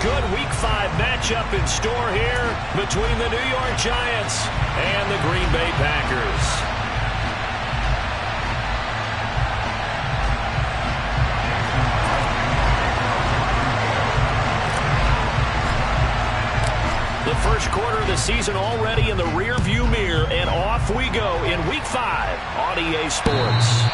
good Week 5 matchup in store here between the New York Giants and the Green Bay Packers. The first quarter of the season already in the rear-view mirror, and off we go in Week 5 on EA Sports.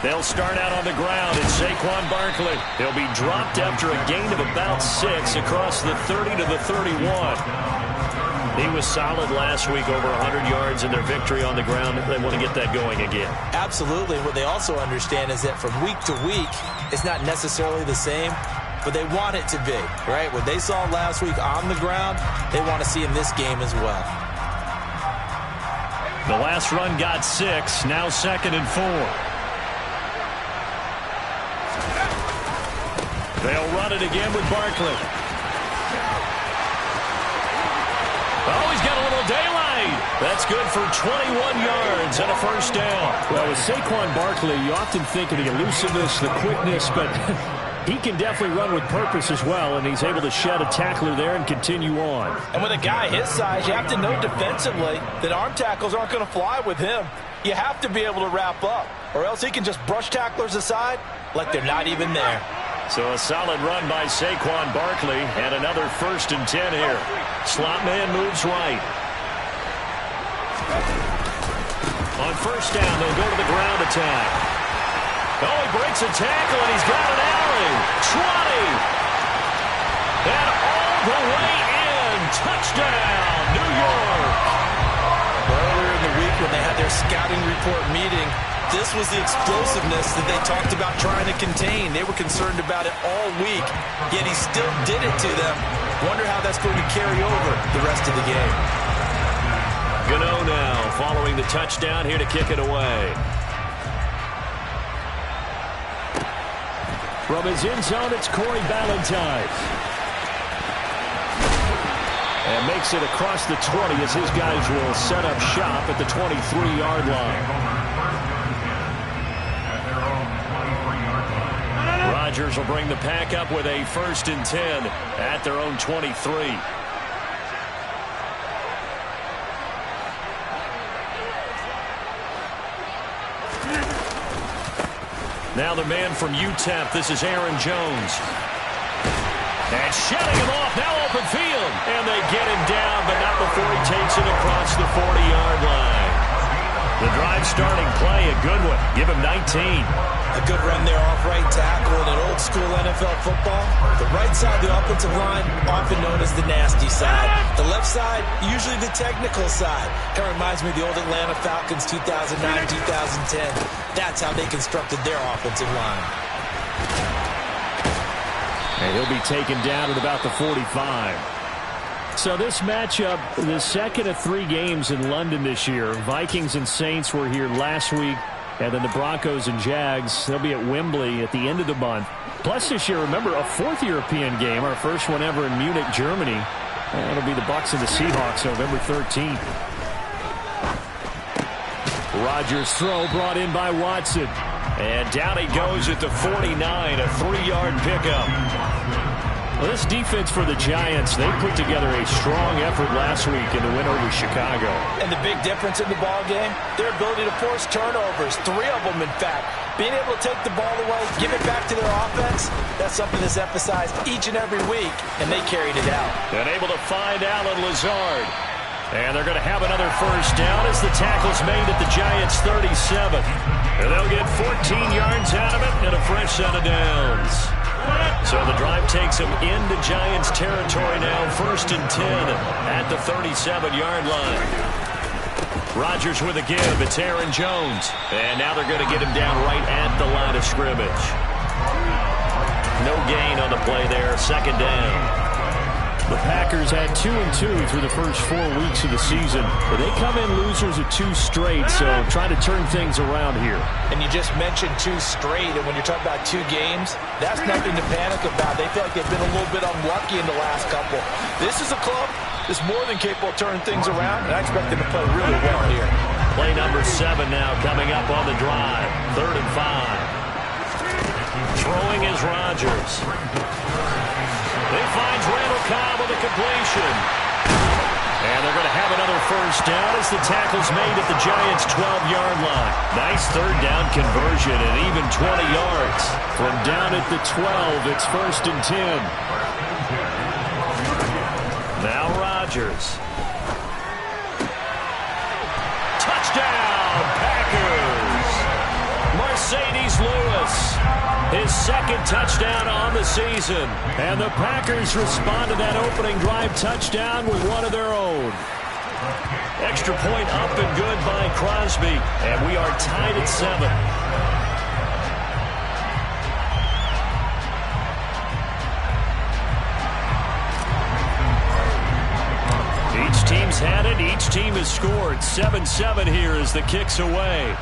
They'll start out on the ground. It's Saquon Barkley. He'll be dropped after a gain of about 6 across the 30 to the 31. He was solid last week, over 100 yards in their victory on the ground. They want to get that going again. Absolutely. What they also understand is that from week to week, it's not necessarily the same, but they want it to be, right? What they saw last week on the ground, they want to see in this game as well. The last run got 6, now 2nd and 4. They'll run it again with Barkley. Oh, he's got a little daylight. That's good for 21 yards and a first down. Well, with Saquon Barkley, you often think of the elusiveness, the quickness, but he can definitely run with purpose as well, and he's able to shed a tackler there and continue on. And with a guy his size, you have to know defensively that arm tackles aren't going to fly with him. You have to be able to wrap up, or else he can just brush tacklers aside like they're not even there. So a solid run by Saquon Barkley, and another 1st and 10 here. Slot man moves right. On first down, they'll go to the ground attack. Oh, he breaks a tackle, and he's got an alley. 20. And all the way in. Touchdown, New York. Earlier in the week when they had their scouting report meeting, this was the explosiveness that they talked about trying to contain. They were concerned about it all week, yet he still did it to them. Wonder how that's going to carry over the rest of the game. Gano now following the touchdown here to kick it away. From his end zone, it's Corey Ballantyne. And makes it across the 20 as his guys will set up shop at the 23-yard line. Rodgers will bring the pack up with a 1st and 10 at their own 23. Now the man from UTEP, this is Aaron Jones. And shutting him off, now open field. And they get him down, but not before he takes it across the 40-yard line. The drive starting play, a good one. Give him 19. A good run there off right tackle in an old-school NFL football. The right side of the offensive line, often known as the nasty side. The left side, usually the technical side. Kind of reminds me of the old Atlanta Falcons 2009-2010. That's how they constructed their offensive line. And he'll be taken down at about the 45. So this matchup, the second of 3 games in London this year. Vikings and Saints were here last week. And then the Broncos and Jags, they'll be at Wembley at the end of the month. Plus this year, remember, a 4th European game, our first one ever in Munich, Germany. And it'll be the Bucs and the Seahawks November 13th. Rodgers' throw brought in by Watson. And down he goes at the 49, a 3-yard pickup. Well, this defense for the Giants, they put together a strong effort last week in the win over Chicago. And the big difference in the ball game, their ability to force turnovers, 3 of them in fact. Being able to take the ball away, give it back to their offense, that's something that's emphasized each and every week, and they carried it out. And able to find Allen Lazard. And they're going to have another first down as the tackle's made at the Giants' 37. And they'll get 14 yards out of it and a fresh set of downs. So the drive takes them into Giants territory now, 1st and 10 at the 37-yard line. Rodgers with a give. It's Aaron Jones. And now they're going to get him down right at the line of scrimmage. gain on the play there, second down. The Packers had 2-2 through the first 4 weeks of the season. But they come in losers of 2 straight, so trying to turn things around here. And you just mentioned 2 straight, and when you're talking about 2 games, that's nothing to panic about. They feel like they've been a little bit unlucky in the last couple. This is a club that's more than capable of turning things around, and I expect them to play really well here. Play number 7 now coming up on the drive. 3rd and 5. Throwing is Rodgers. He finds Randall Cobb with a completion. And they're going to have another first down as the tackle's made at the Giants' 12-yard line. Nice 3rd down conversion and even 20 yards. From down at the 12, it's 1st and 10. Now Rodgers. Touchdown, Packers! Mercedes Lewis. His 2nd touchdown on the season. And the Packers respond to that opening drive touchdown with one of their own. Extra point up and good by Crosby. And we are tied at 7. Each team's had it. Each team has scored. 7-7 here as the kick's away.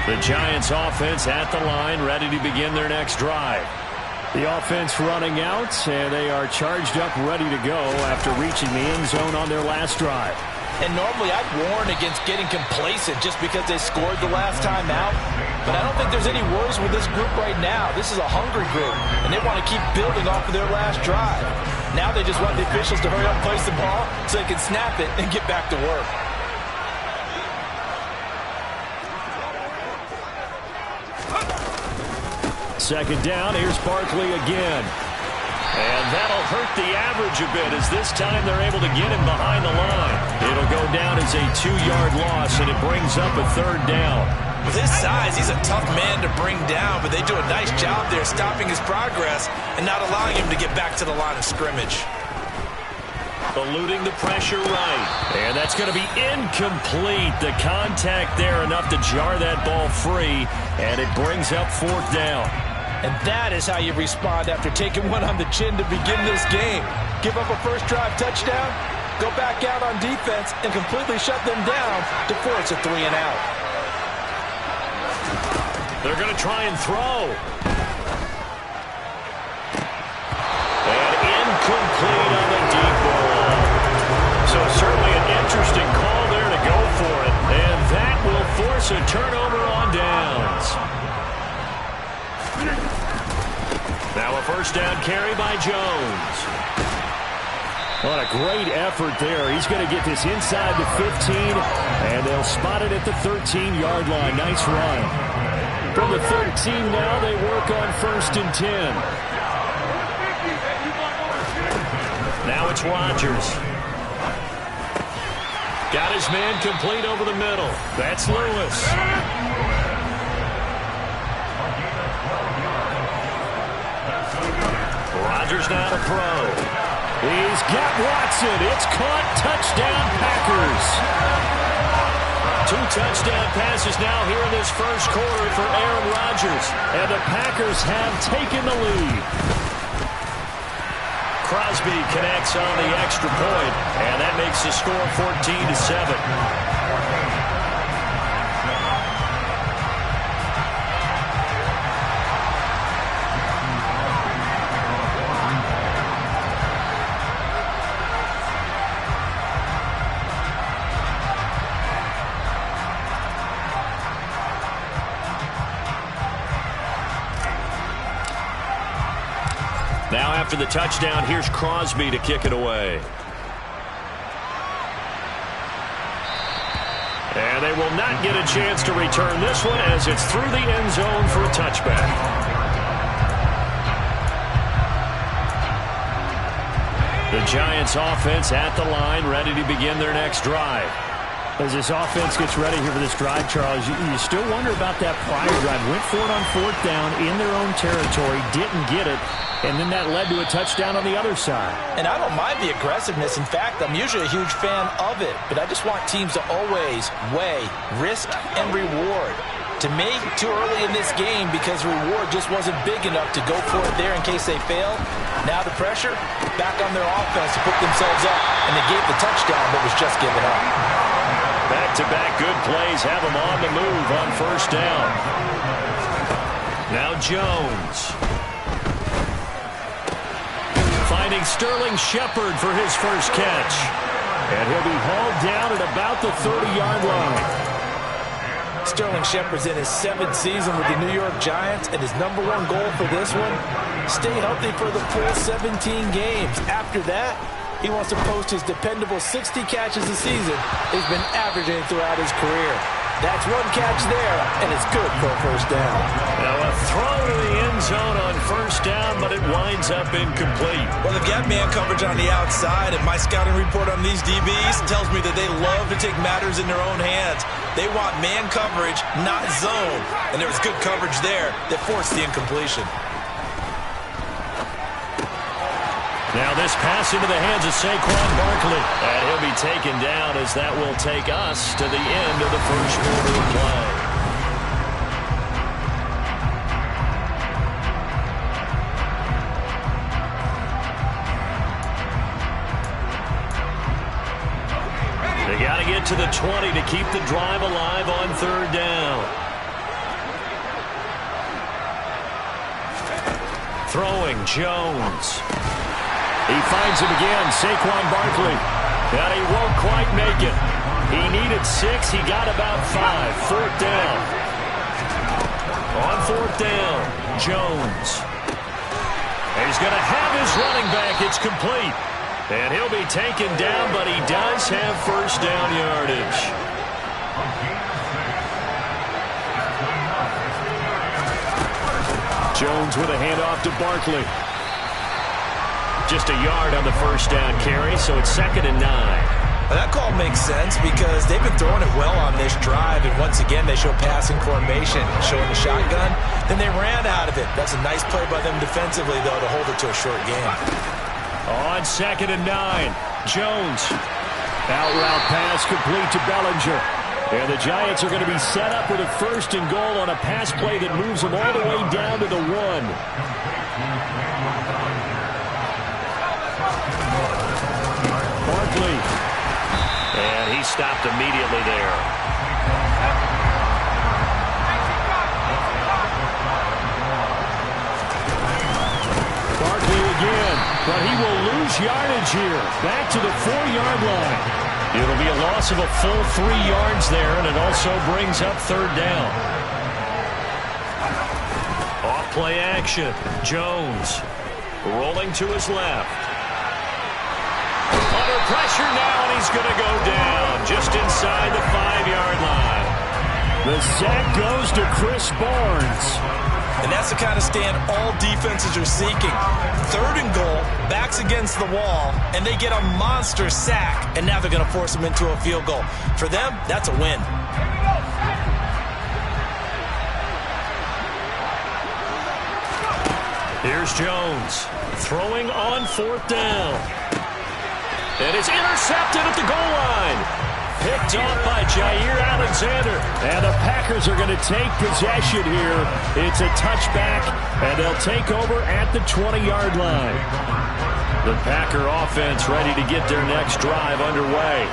The Giants offense at the line, ready to begin their next drive. The offense running out, and they are charged up, ready to go after reaching the end zone on their last drive. And normally I'd warn against getting complacent just because they scored the last time out. But I don't think there's any worries with this group right now. This is a hungry group, and they want to keep building off of their last drive. Now they just want the officials to hurry up and place the ball so they can snap it and get back to work. Second down, here's Barkley again. And that'll hurt the average a bit as this time they're able to get him behind the line. It'll go down as a 2-yard loss, and it brings up a 3rd down. With his size, he's a tough man to bring down, but they do a nice job there stopping his progress and not allowing him to get back to the line of scrimmage. Eluding the pressure right. And that's going to be incomplete. The contact there enough to jar that ball free, and it brings up 4th down. And that is how you respond after taking one on the chin to begin this game. Give up a first drive touchdown, go back out on defense, and completely shut them down to force a 3-and-out. They're going to try and throw. And incomplete on the deep ball. So certainly an interesting call there to go for it. And that will force a turnover on downs. Now a first down carry by Jones. What a great effort there. He's going to get this inside the 15, and they'll spot it at the 13-yard line. Nice run. From the 13 now, they work on 1st and 10. Now it's Rodgers. Got his man complete over the middle. That's Lewis. Rodgers now to throw. He's got Watson. It's caught. Touchdown, Packers. 2 touchdown passes now here in this first quarter for Aaron Rodgers. And the Packers have taken the lead. Crosby connects on the extra point, and that makes the score 14-7. Now after the touchdown, here's Crosby to kick it away. And they will not get a chance to return this one as it's through the end zone for a touchback. The Giants offense at the line, ready to begin their next drive. As this offense gets ready here for this drive, Charles, you still wonder about that prior drive. Went for it on 4th down in their own territory, didn't get it, and then that led to a touchdown on the other side. And I don't mind the aggressiveness. In fact, I'm usually a huge fan of it, but I just want teams to always weigh risk and reward. To me, too early in this game because reward just wasn't big enough to go for it there in case they failed. Now the pressure back on their offense to put themselves up, and they gave the touchdown but was just given up. Back-to-back good plays have them on the move on 1st down. Now Jones. Finding Sterling Shepard for his first catch. And he'll be hauled down at about the 30-yard line. Sterling Shepard's in his 7th season with the New York Giants, and his #1 goal for this one, stay healthy for the full 17 games. After that, he wants to post his dependable 60 catches a season he's been averaging throughout his career. That's 1 catch there, and it's good for a 1st down. Now a throw to the end zone on 1st down, but it winds up incomplete. Well, they've got man coverage on the outside, and my scouting report on these DBs tells me that they love to take matters in their own hands. They want man coverage, not zone. And there was good coverage there that forced the incompletion. Now this pass into the hands of Saquon Barkley. And he'll be taken down as that will take us to the end of the 1st quarter of play. They got to get to the 20 to keep the drive alive on 3rd down. Throwing Jones. He finds him again, Saquon Barkley. And he won't quite make it. He needed 6. He got about 5. 4th down. On 4th down, Jones. And he's going to have his running back. It's complete. And he'll be taken down, but he does have 1st down yardage. Jones with a handoff to Barkley. Just a yard on the 1st down carry, so it's 2nd and 9. Well, that call makes sense because they've been throwing it well on this drive, and once again they show passing formation, showing the shotgun. Then they ran out of it. That's a nice play by them defensively, though, to hold it to a short game. On 2nd and 9, Jones. Out route pass complete to Bellinger. And the Giants are going to be set up with a 1st and goal on a pass play that moves them all the way down to the 1. Barkley. And he stopped immediately there. Barkley again, but he will lose yardage here. Back to the 4-yard line. It'll be a loss of a full 3 yards there, and it also brings up 3rd down. Off play action. Jones rolling to his left. Under pressure now, and he's going to go down just inside the 5-yard line. The sack goes to Chris Barnes. And that's the kind of stand all defenses are seeking. 3rd and goal, backs against the wall, and they get a monster sack, and now they're going to force them into a field goal. For them, that's a win. Here's Jones throwing on 4th down. And it's intercepted at the goal line. Picked off by Jair Alexander. And the Packers are going to take possession here. It's a touchback, and they'll take over at the 20-yard line. The Packer offense ready to get their next drive underway.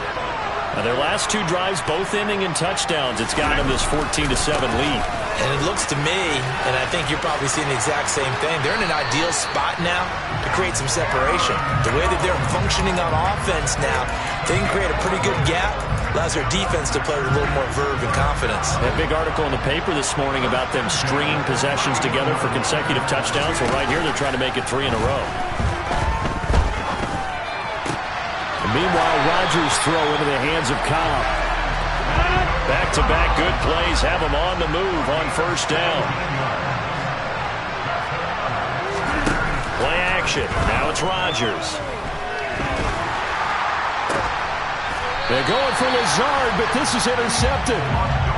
Now their last 2 drives, both ending in touchdowns. It's got them this 14-7 lead. And it looks to me, and I think you're probably seeing the exact same thing, they're in an ideal spot now to create some separation. The way that they're functioning on offense now, they can create a pretty good gap. Allows their defense to play with a little more verve and confidence. That big article in the paper this morning about them stringing possessions together for consecutive touchdowns. Well, right here, they're trying to make it 3 in a row. And meanwhile, Rodgers throw into the hands of Cobb. Back-to-back good plays have them on the move on 1st down. Play action. Now it's Rodgers. They're going for Lazard, but this is intercepted.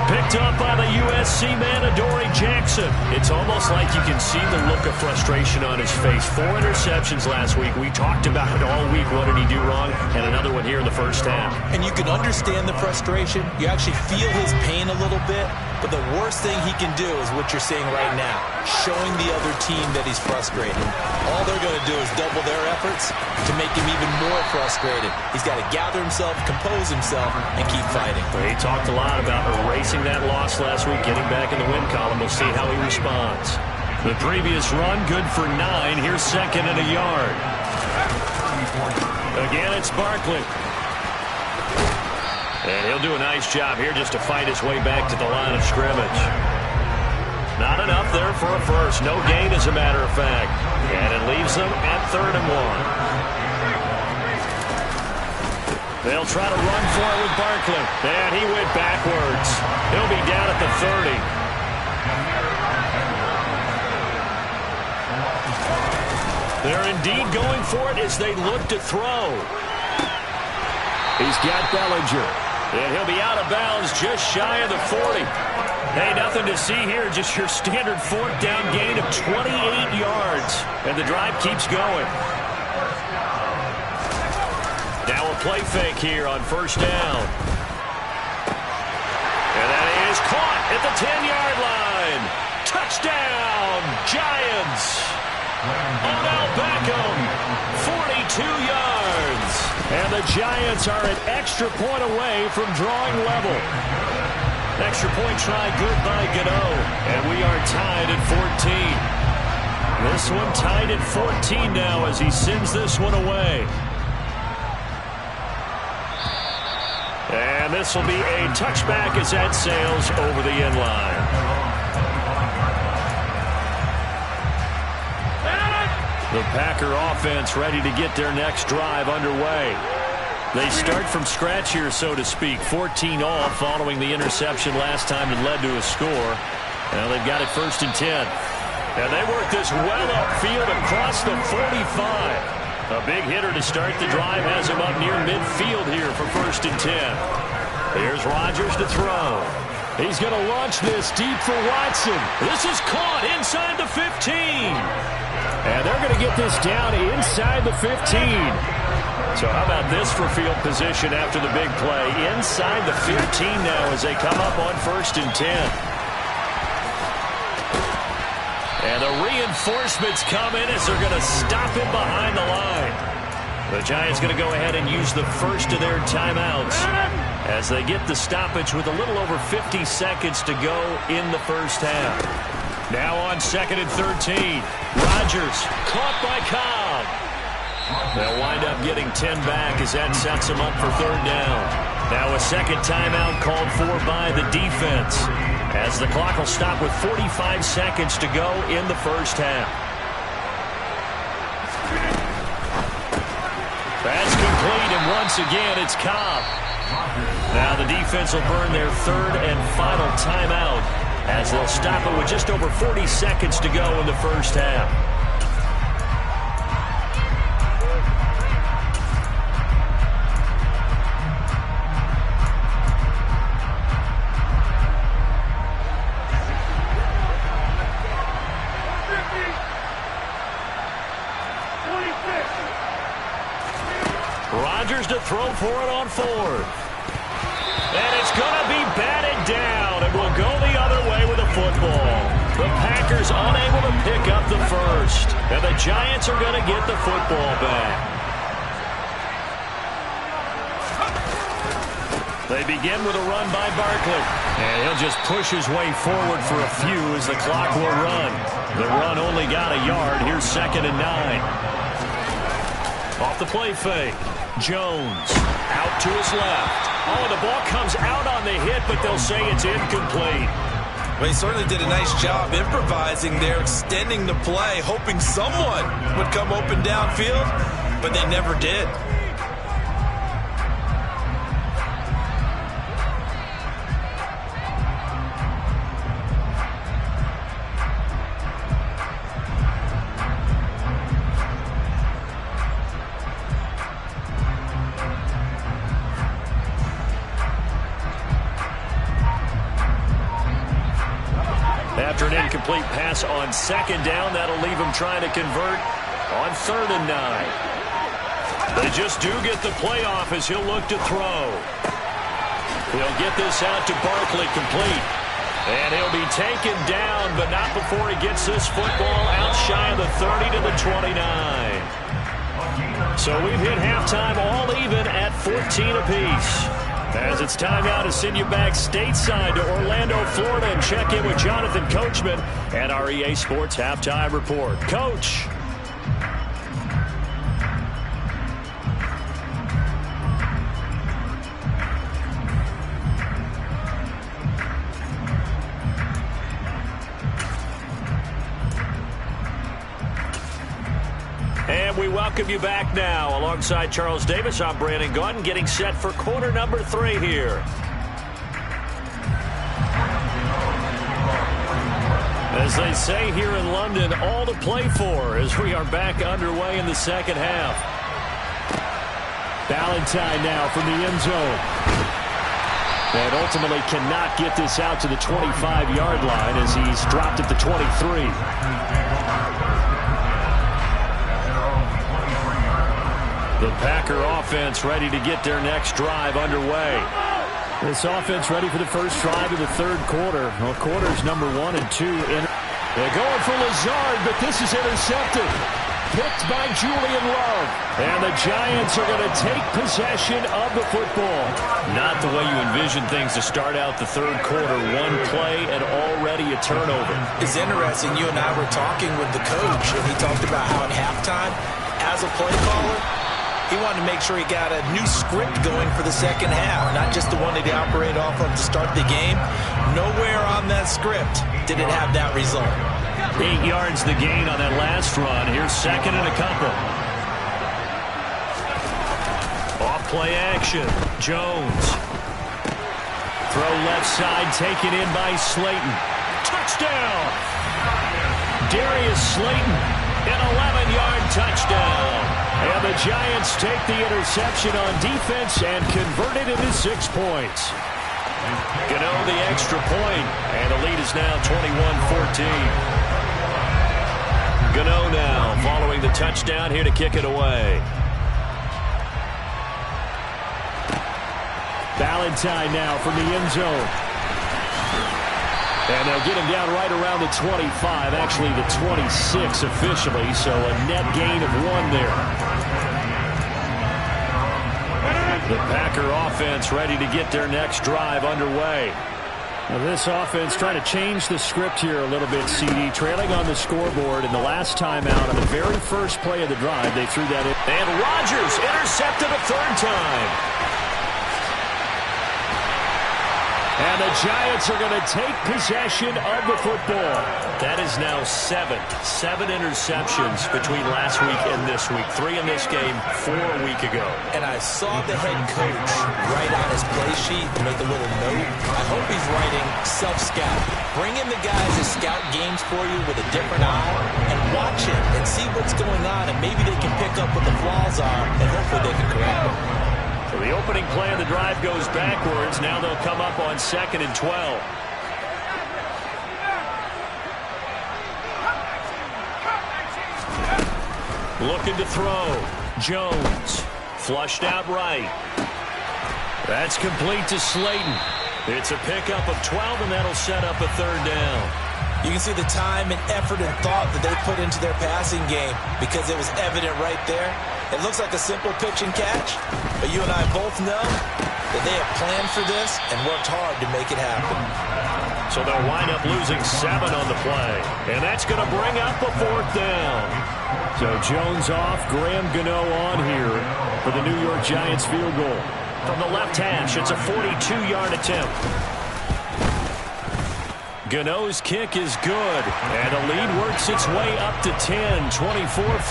Picked up by the USC man, Adoree Jackson. It's almost like you can see the look of frustration on his face. 4 interceptions last week. We talked about it all week. What did he do wrong? And another one here in the first half. And you can understand the frustration. You actually feel his pain a little bit. But the worst thing he can do is what you're seeing right now, showing the other team that he's frustrated. All they're going to do is double their efforts to make him even more frustrated. He's got to gather himself, compose himself, and keep fighting. He talked a lot about erasing that loss last week, getting back in the win column. We'll see how he responds. The previous run, good for 9. Here's second and a yard. Again, it's Barkley. And he'll do a nice job here just to fight his way back to the line of scrimmage. Not enough there for a first. No gain, as a matter of fact. And it leaves them at 3rd and 1. They'll try to run for it with Barkley. And he went backwards. He'll be down at the 30. They're indeed going for it as they look to throw. He's got Bellinger. And he'll be out of bounds just shy of the 40. Hey, nothing to see here. Just your standard 4th down gain of 28 yards. And the drive keeps going. Now a play fake here on first down. And that is caught at the 10-yard line. Touchdown, Giants. Odell Beckham, 42 yards. And the Giants are an extra point away from drawing level. Extra point try good by Gano. And we are tied at 14. This one tied at 14 now as he sends this one away. And this will be a touchback as that sails over the end line. The Packer offense ready to get their next drive underway. They start from scratch here, so to speak. 14 all following the interception last time that led to a score. Now they've got it 1st and 10. And they work this well upfield across the 45. A big hitter to start the drive has him up near midfield here for 1st and 10. Here's Rodgers to throw. He's going to launch this deep for Watson. This is caught inside the 15. And they're going to get this down inside the 15. So how about this for field position after the big play? Inside the 15 now as they come up on 1st and 10. And the reinforcements come in as they're going to stop him behind the line. The Giants going to go ahead and use the first of their timeouts as they get the stoppage with a little over 50 seconds to go in the first half. Now on 2nd and 13. Rodgers caught by Cobb. They'll wind up getting 10 back as that sets them up for 3rd down. Now a second timeout called for by the defense as the clock will stop with 45 seconds to go in the first half. That's complete, and once again it's Cobb. Now the defense will burn their 3rd and final timeout as they'll stop it with just over 40 seconds to go in the first half. Rodgers to throw for it on 4th. And it's going to be batted down, and will go the other way with a football. The Packers unable to pick up the first, and the Giants are going to get the football back. They begin with a run by Barkley, and he'll just push his way forward for a few as the clock will run. The run only got a yard. Here's 2nd and 9. Off the play fake. Jones out to his left. Oh, the ball comes out on the hit, but they'll say it's incomplete. Well, he certainly did a nice job improvising there, extending the play, hoping someone would come open downfield, but they never did. incomplete pass on second down. That'll leave him trying to convert on 3rd and 9. They just do get the playoff as he'll look to throw. He'll get this out to Barkley, complete. And he'll be taken down, but not before he gets this football out shy of the 30 to the 29. So we've hit halftime all even at 14 apiece. As it's time now to send you back stateside to Orlando, Florida, and check in with Jonathan Coachman at our EA Sports Halftime Report. Coach. And we welcome you back now. Alongside Charles Davis, I'm Brandon Gaudin, getting set for quarter number 3 here. As they say here in London, all to play for as we are back underway in the second half. Valentine now from the end zone. And ultimately cannot get this out to the 25-yard line as he's dropped at the 23. The Packer offense ready to get their next drive underway. This offense ready for the first drive of the 3rd quarter. Well, quarters number 1 and 2. They're going for Lazard, but this is intercepted. Picked by Julian Love. And the Giants are going to take possession of the football. Not the way you envision things to start out the 3rd quarter. One play and already a turnover. It's interesting. You and I were talking with the coach, and he talked about how at halftime, as a play caller, he wanted to make sure he got a new script going for the second half, not just the one that he operated off of to start the game. Nowhere on that script did it have that result. 8 yards the gain on that last run. Here's 2nd and a couple. Off play action. Jones. Throw left side, taken in by Slayton. Touchdown! Darius Slayton, an 11-yard touchdown. And the Giants take the interception on defense and convert it into 6 points. Gano the extra point, and the lead is now 21-14. Gano now following the touchdown here to kick it away. Valentine now from the end zone. And they'll get him down right around the 25, actually the 26 officially, so a net gain of 1 there. The Packer offense ready to get their next drive underway. Now this offense trying to change the script here a little bit, CD. Trailing on the scoreboard, and the last time out on the very first play of the drive, they threw that in. And Rodgers intercepted a 3rd time. And the Giants are going to take possession of the football. That is now 7 interceptions between last week and this week. 3 in this game, 4 a week ago. And I saw the head coach write on his play sheet and make a little note. I hope he's writing self-scout. Bring in the guys that scout games for you with a different eye and watch it and see what's going on, and maybe they can pick up what the flaws are, and hopefully they can correct them. So the opening play of the drive goes backwards. Now they'll come up on 2nd and 12. Looking to throw. Jones. Flushed out right. That's complete to Slayton. It's a pickup of 12, and that'll set up a 3rd down. You can see the time and effort and thought that they put into their passing game because it was evident right there. It looks like a simple pitch and catch, but you and I both know that they have planned for this and worked hard to make it happen. So they'll wind up losing 7 on the play, and that's going to bring up a 4th down. So Jones off, Graham Gano on here for the New York Giants field goal. From the left hash, it's a 42-yard attempt. Gano's kick is good, and the lead works its way up to 10, 24-14.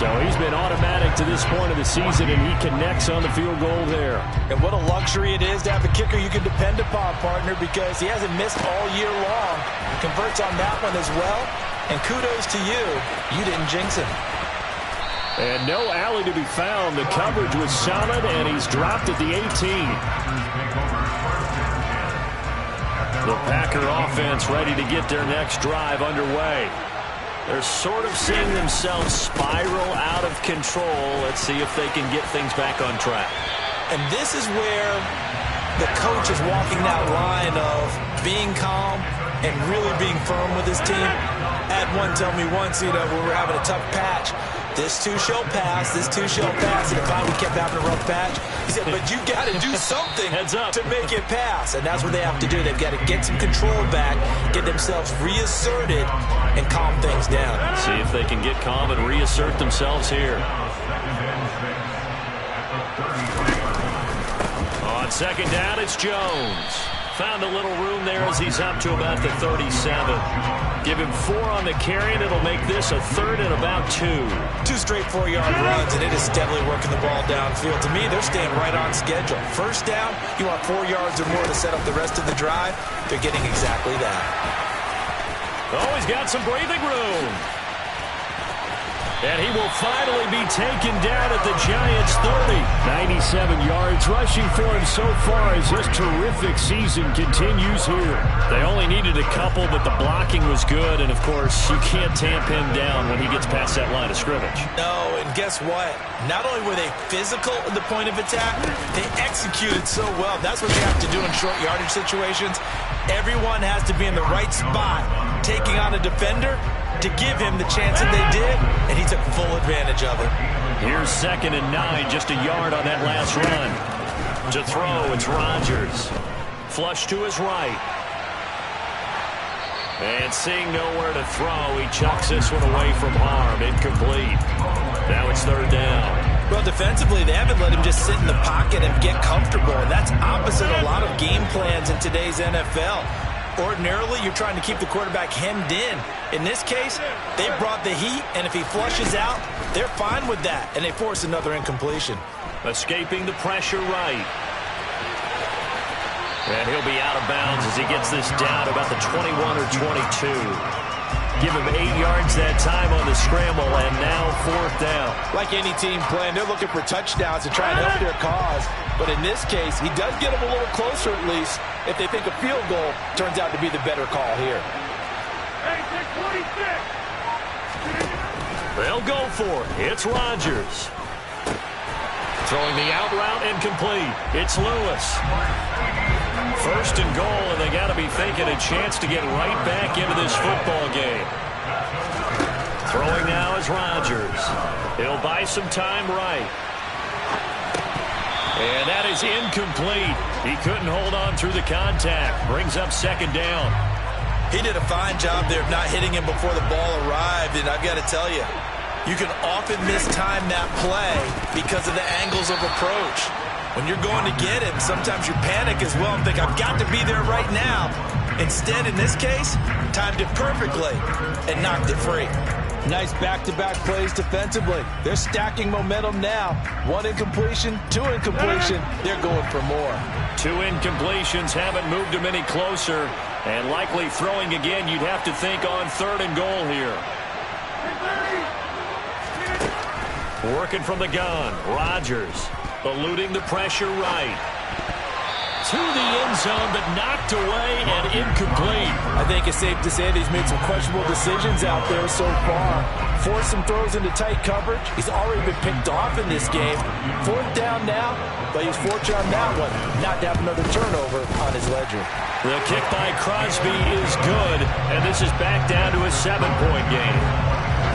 So he's been automatic to this point of the season, and he connects on the field goal there. And what a luxury it is to have a kicker you can depend upon, partner, because he hasn't missed all year long. Converts on that one as well, and kudos to you. You didn't jinx him. And no alley to be found. The coverage was solid, and he's dropped at the 18. The Packer offense ready to get their next drive underway. They're sort of seeing themselves spiral out of control. Let's see if they can get things back on track. And this is where the coach is walking that line of being calm and really being firm with his team. I had one tell me once, when we were having a tough patch, this too shall pass, this too shall pass. And if we kept having a rough patch, he said, but you got to do something to make it pass. And that's what they have to do. They've got to get some control back, get themselves reasserted, and calm things down. See if they can get calm and reassert themselves here. On second down, it's Jones. Found a little room there as he's up to about the 37. Give him 4 on the carry, and it'll make this a 3rd and about 2. 2 straight 4-yard runs, and it is steadily working the ball downfield. To me, they're staying right on schedule. First down, you want 4 yards or more to set up the rest of the drive. They're getting exactly that. Oh, he's got some breathing room. And he will finally be taken down at the Giants' 30. 97 yards rushing for him so far as this terrific season continues here. They only needed a couple, but the blocking was good. And, of course, you can't tamp him down when he gets past that line of scrimmage. No, and guess what? Not only were they physical at the point of attack, they executed so well. That's what they have to do in short yardage situations. Everyone has to be in the right spot, taking on a defender to give him the chance that they did, and he took full advantage of it. Here's 2nd and 9, just a yard on that last run. To throw, it's Rodgers. Flush to his right. And seeing nowhere to throw, he chucks this one away from harm. Incomplete. Now it's 3rd down. Well, defensively, they haven't let him just sit in the pocket and get comfortable, and that's opposite a lot of game plans in today's NFL. Ordinarily, you're trying to keep the quarterback hemmed in. In this case, they brought the heat, and if he flushes out, they're fine with that, and they force another incompletion. Escaping the pressure right. And he'll be out of bounds as he gets this down about the 21 or 22. Give him 8 yards that time on the scramble, and now 4th down. Like any team playing, they're looking for touchdowns to try and help their cause. But in this case, he does get them a little closer at least if they think a field goal turns out to be the better call here. They'll go for it. It's Rodgers. Throwing the out route incomplete. It's Lewis. 1st and goal, and they got to be thinking a chance to get right back into this football game. Throwing now is Rodgers. He'll buy some time right. And that is incomplete. He couldn't hold on through the contact. Brings up 2nd down. He did a fine job there of not hitting him before the ball arrived, and I've got to tell you, you can often mistime that play because of the angles of approach. When you're going to get him, sometimes you panic as well and think, I've got to be there right now. Instead, in this case, timed it perfectly and knocked it free. Nice back-to-back plays defensively. They're stacking momentum now. 1 incompletion, 2 incompletion. They're going for more. 2 incompletions haven't moved him any closer. And likely throwing again, you'd have to think on 3rd and goal here. Working from the gun, Rodgers. Eluding the pressure right. To the end zone, but knocked away and incomplete. I think it's safe to say that he's made some questionable decisions out there so far. Forced some throws into tight coverage. He's already been picked off in this game. 4th down now, but he's fortunate on that one not to have another turnover on his ledger. The kick by Crosby is good, and this is back down to a 7-point game.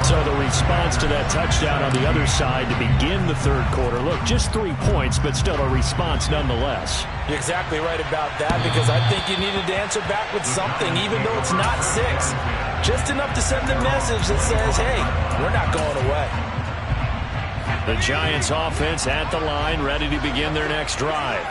So the response to that touchdown on the other side to begin the 3rd quarter. Look, just 3 points, but still a response nonetheless. You're exactly right about that, because I think you needed to answer back with something, even though it's not 6. Just enough to send a message that says, hey, we're not going away. The Giants offense at the line, ready to begin their next drive.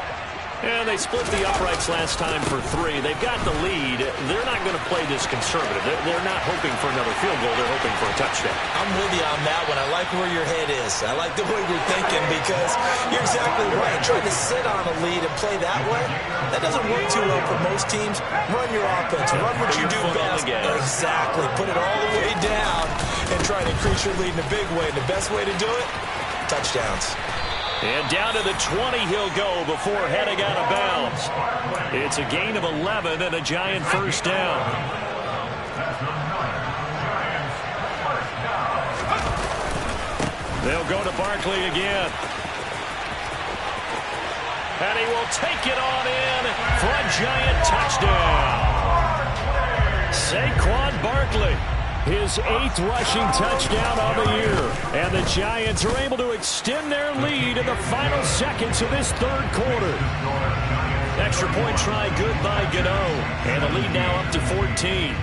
And they split the uprights last time for 3. They've got the lead. They're not going to play this conservative. They're not hoping for another field goal. They're hoping for a touchdown. I'm with you on that one. I like where your head is. I like the way you're thinking, because you're exactly right. Trying to sit on a lead and play that way, that doesn't work too well for most teams. Run your offense. Run what you do best. Exactly. Put it all the way down and try to increase your lead in a big way. And the best way to do it, touchdowns. And down to the 20 he'll go before heading out of bounds. It's a gain of 11 and a Giant first down. They'll go to Barkley again. And he will take it on in for a Giant touchdown. Saquon Barkley, his 8th rushing touchdown of the year. And the Giants are able to extend their lead in the final seconds of this third quarter. Extra point try good by Gano. And the lead now up to 14.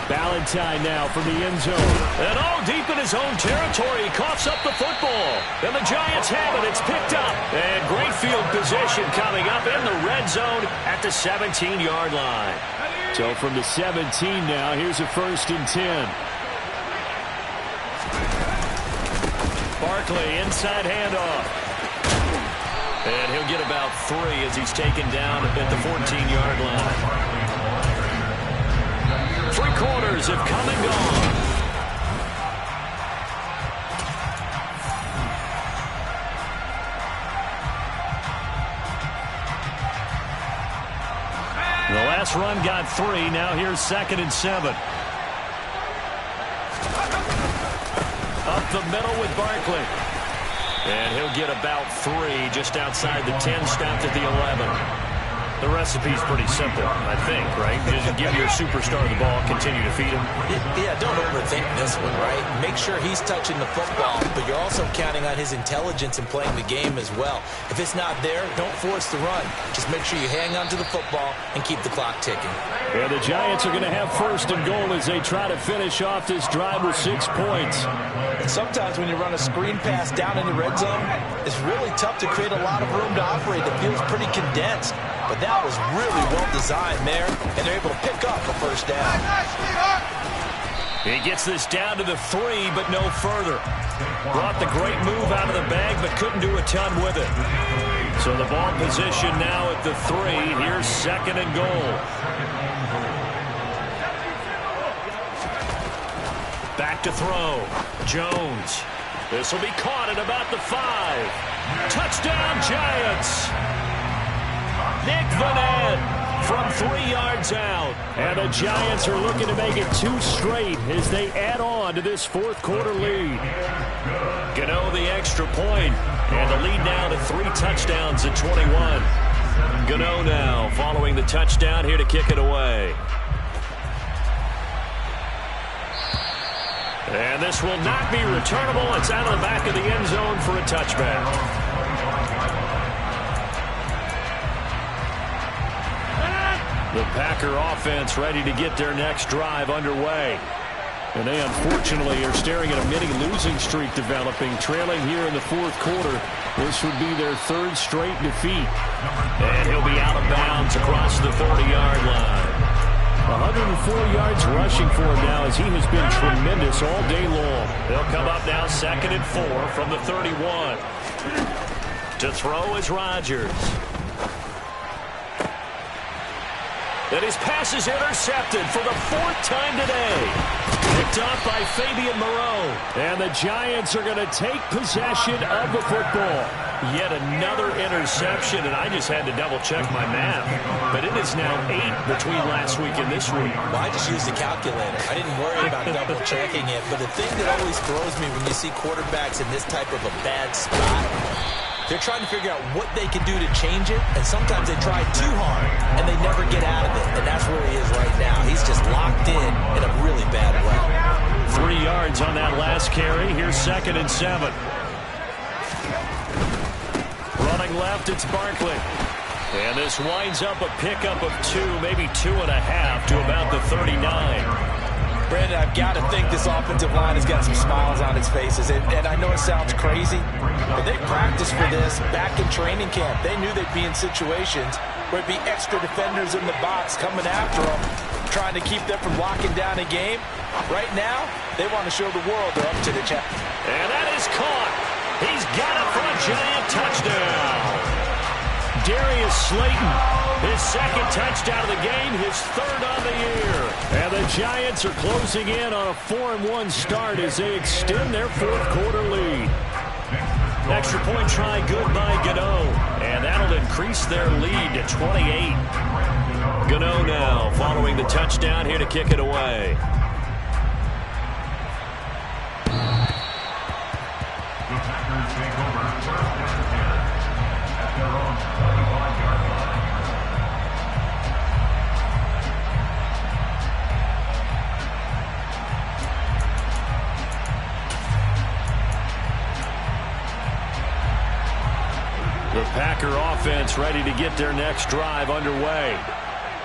Valentine now from the end zone. And all deep in his own territory. He coughs up the football. And the Giants have it. It's picked up. And great field position coming up in the red zone at the 17-yard line. So from the 17 now, here's a 1st and 10. Barkley, inside handoff. And he'll get about 3 as he's taken down at the 14-yard line. 3 quarters have come and gone. The last run got 3. Now here's 2nd and 7. Up the middle with Barkley. And he'll get about 3 just outside the 10, stopped at the 11. The recipe's pretty simple, I think, right? Just give your superstar the ball, continue to feed him. Yeah, don't overthink this one, right? Make sure he's touching the football, but you're also counting on his intelligence in playing the game as well. If it's not there, don't force the run. Just make sure you hang on to the football and keep the clock ticking. Yeah, the Giants are going to have 1st and goal as they try to finish off this drive with 6 points. And sometimes when you run a screen pass down in the red zone, it's really tough to create a lot of room to operate. It feels pretty condensed. But that was really well designed there, and they're able to pick up a 1st down. He gets this down to the 3, but no further. Brought the great move out of the bag, but couldn't do a ton with it. So the ball position now at the 3. Here's 2nd and goal. Back to throw. Jones. This will be caught at about the 5. Touchdown, Giants! Nick Vanette from 3 yards out. And the Giants are looking to make it 2 straight as they add on to this 4th quarter lead. Gano the extra point. And the lead now to 3 touchdowns at 21. Gano now following the touchdown here to kick it away. And this will not be returnable. It's out of the back of the end zone for a touchback. The Packer offense ready to get their next drive underway. And they unfortunately are staring at a mini losing streak developing, trailing here in the 4th quarter. This would be their 3rd straight defeat. And he'll be out of bounds across the 30-yard line. 104 yards rushing for him now as he has been tremendous all day long. They'll come up now 2nd and 4 from the 31. To throw is Rodgers. And his pass is intercepted for the 4th time today. Picked off by Fabian Moreau. And the Giants are going to take possession of the football. Yet another interception, and I just had to double-check my math. But it is now 8 between last week and this week. Well, I just used the calculator. I didn't worry about double-checking it. But the thing that always throws me when you see quarterbacks in this type of a bad spot, they're trying to figure out what they can do to change it, and sometimes they try too hard, and they never get out of it, and that's where he is right now. He's just locked in a really bad way. 3 yards on that last carry. Here's 2nd and 7. Running left, it's Barkley. And this winds up a pickup of 2, maybe 2.5 to about the 39. Brandon, I've got to think this offensive line has got some smiles on its faces. And I know it sounds crazy, but they practiced for this back in training camp. They knew they'd be in situations where it'd be extra defenders in the box coming after them, trying to keep them from locking down a game. Right now, they want to show the world they're up to the challenge. And that is caught. He's got it for a Giant touchdown. Darius Slayton. His second touchdown of the game, his third on the year. And the Giants are closing in on a 4-1 start as they extend their fourth quarter lead. Extra point try good by Gano. And that'll increase their lead to 28. Gano now following the touchdown here to kick it away. The Packer offense ready to get their next drive underway.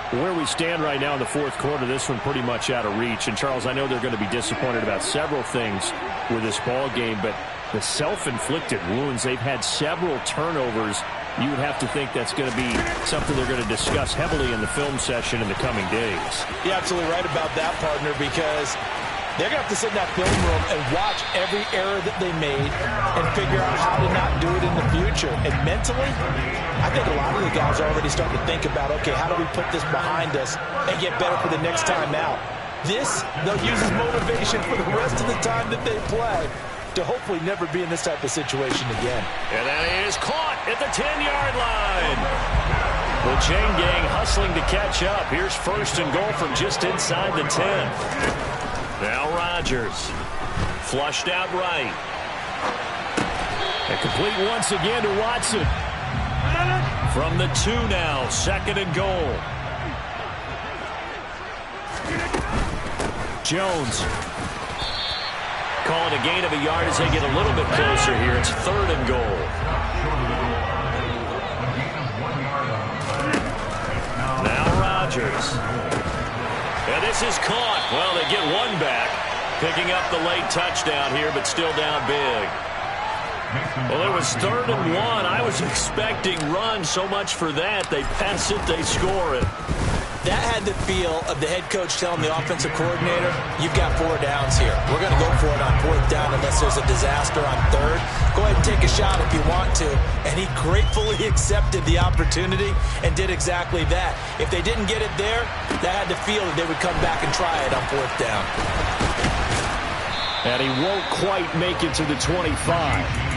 Where we stand right now in the fourth quarter, this one pretty much out of reach. And, Charles, I know they're going to be disappointed about several things with this ball game, but the self-inflicted wounds, they've had several turnovers. You would have to think that's going to be something they're going to discuss heavily in the film session in the coming days. You're absolutely right about that, partner, because they're going to have to sit in that film room and watch every error that they made and figure out how to not do it in the future. And mentally, I think a lot of the guys are already starting to think about, okay, how do we put this behind us and get better for the next time out? This, they'll use as motivation for the rest of the time that they play to hopefully never be in this type of situation again. And that is caught at the 10-yard line. The chain gang hustling to catch up. Here's first and goal from just inside the 10. Now Rodgers, flushed out right. And complete once again to Watson. From the 2 now, second and goal. Jones. Calling a gain of a yard as they get a little bit closer here. It's third and goal. Now Rodgers. And this is caught. Well, they get one back. Picking up the late touchdown here, but still down big. Well, it was third and 1. I was expecting run, so much for that. They pass it, they score it. That had the feel of the head coach telling the offensive coordinator, you've got 4 downs here. We're going to go for it on 4th down unless there's a disaster on 3rd. Go ahead and take a shot if you want to. And he gratefully accepted the opportunity and did exactly that. If they didn't get it there, that had the feel that they would come back and try it on 4th down. And he won't quite make it to the 25.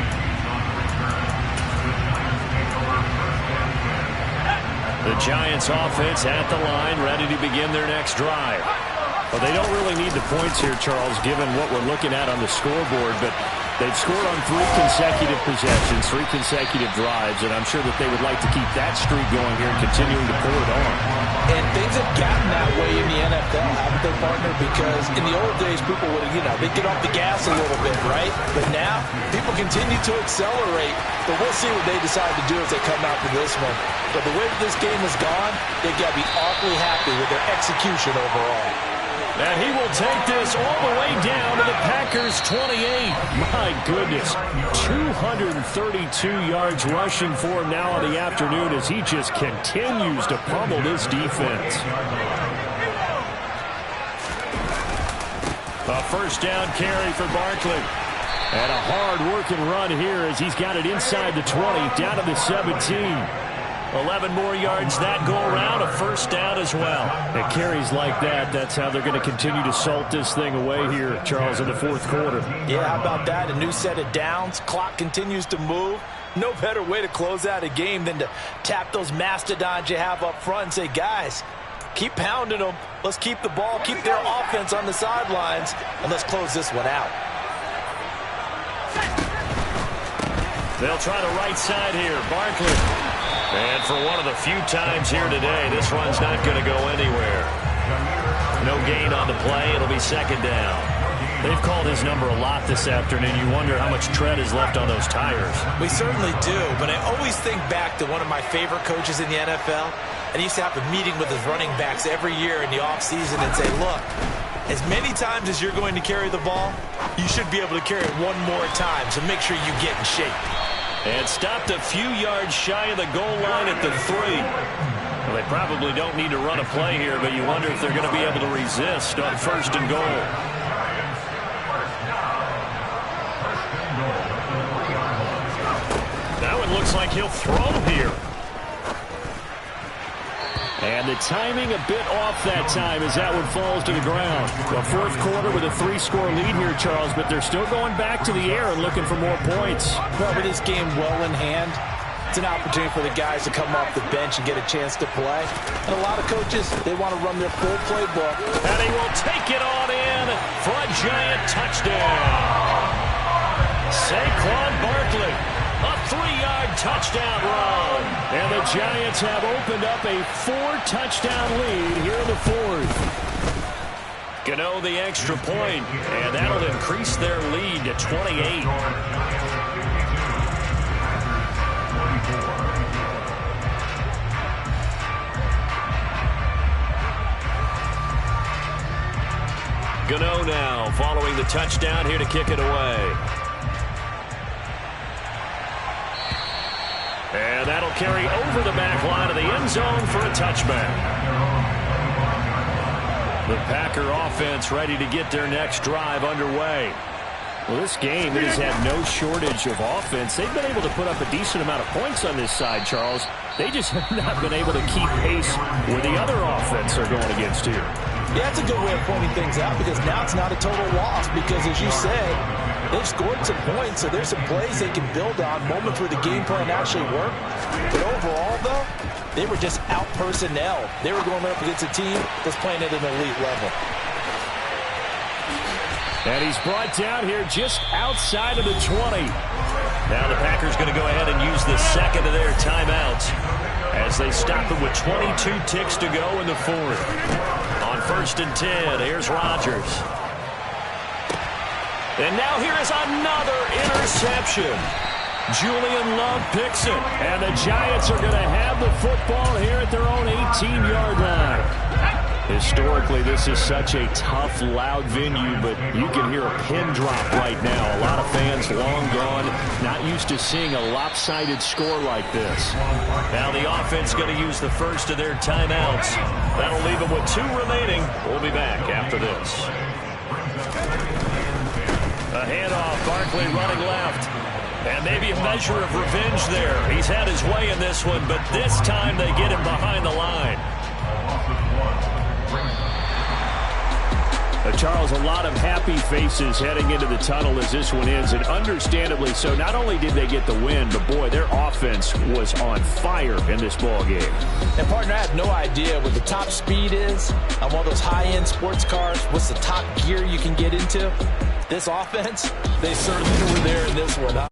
The Giants offense at the line, ready to begin their next drive. Well, they don't really need the points here, Charles, given what we're looking at on the scoreboard, but they've scored on 3 consecutive possessions, 3 consecutive drives, and I'm sure that they would like to keep that streak going here and continuing to pour it on. And things have gotten that way in the NFL, haven't they, partner? Because in the old days, people would, they'd get off the gas a little bit, right? But now, people continue to accelerate. But we'll see what they decide to do as they come out to this one. But the way that this game has gone, they've got to be awfully happy with their execution overall. And he will take this all the way down to the Packers' 28. My goodness, 232 yards rushing for him now in the afternoon as he just continues to pummel this defense. A first down carry for Barkley. And a hard-working run here as he's got it inside the 20, down to the 17. 11 more yards that go around, a first down as well. It carries like that. That's how they're going to continue to salt this thing away here, Charles, in the fourth quarter. Yeah, how about that? A new set of downs. Clock continues to move. No better way to close out a game than to tap those mastodons you have up front and say, guys, keep pounding them. Let's keep the ball, keep their offense on the sidelines, and let's close this one out. They'll try the right side here. Barkley. And for one of the few times here today, this one's not going to go anywhere. No gain on the play. It'll be second down. They've called his number a lot this afternoon. You wonder how much tread is left on those tires. We certainly do, but I always think back to one of my favorite coaches in the NFL, and he used to have a meeting with his running backs every year in the offseason and say, look, as many times as you're going to carry the ball, you should be able to carry it one more time, so make sure you get in shape. And stopped a few yards shy of the goal line at the 3. Well, they probably don't need to run a play here, but you wonder if they're going to be able to resist on first and goal. That one looks like he'll throw here. And the timing a bit off that time as that one falls to the ground. The fourth quarter with a 3-score lead here, Charles, but they're still going back to the air and looking for more points. Well, with this game well in hand, it's an opportunity for the guys to come off the bench and get a chance to play. And a lot of coaches, they want to run their full playbook. And he will take it on in for a Giant touchdown. Saquon Barkley, a 3-yard touchdown run. And the Giants have opened up a 4-touchdown lead here in the fourth. Gano the extra point, and that'll increase their lead to 28. Gano now following the touchdown here to kick it away. And that'll carry over the back line of the end zone for a touchback. The Packer offense ready to get their next drive underway. Well, this game, it has had no shortage of offense. They've been able to put up a decent amount of points on this side, Charles. They just have not been able to keep pace where the other offense are going against here. Yeah, that's a good way of pointing things out because now it's not a total loss because, as you said, they've scored some points, so there's some plays they can build on, moments where the game plan actually worked. But overall, though, they were just out personnel. They were going up against a team that's playing at an elite level. And he's brought down here just outside of the 20. Now the Packers going to go ahead and use the second of their timeouts as they stop it with 22 ticks to go in the fourth. On 1st and 10, here's Rodgers. And now here is another interception. Julian Love picks it. And the Giants are going to have the football here at their own 18-yard line. Historically, this is such a tough, loud venue, but you can hear a pin drop right now. A lot of fans long gone, not used to seeing a lopsided score like this. Now the offense going to use the first of their timeouts. That'll leave them with 2 remaining. We'll be back after this. A handoff, Barkley running left. And maybe a measure of revenge there. He's had his way in this one, but this time they get him behind the line. Charles, a lot of happy faces heading into the tunnel as this one ends, and understandably so. Not only did they get the win, but boy, their offense was on fire in this ball game. And partner, I have no idea what the top speed is on one of those high-end sports cars. What's the top gear you can get into? This offense, they certainly were there in this one.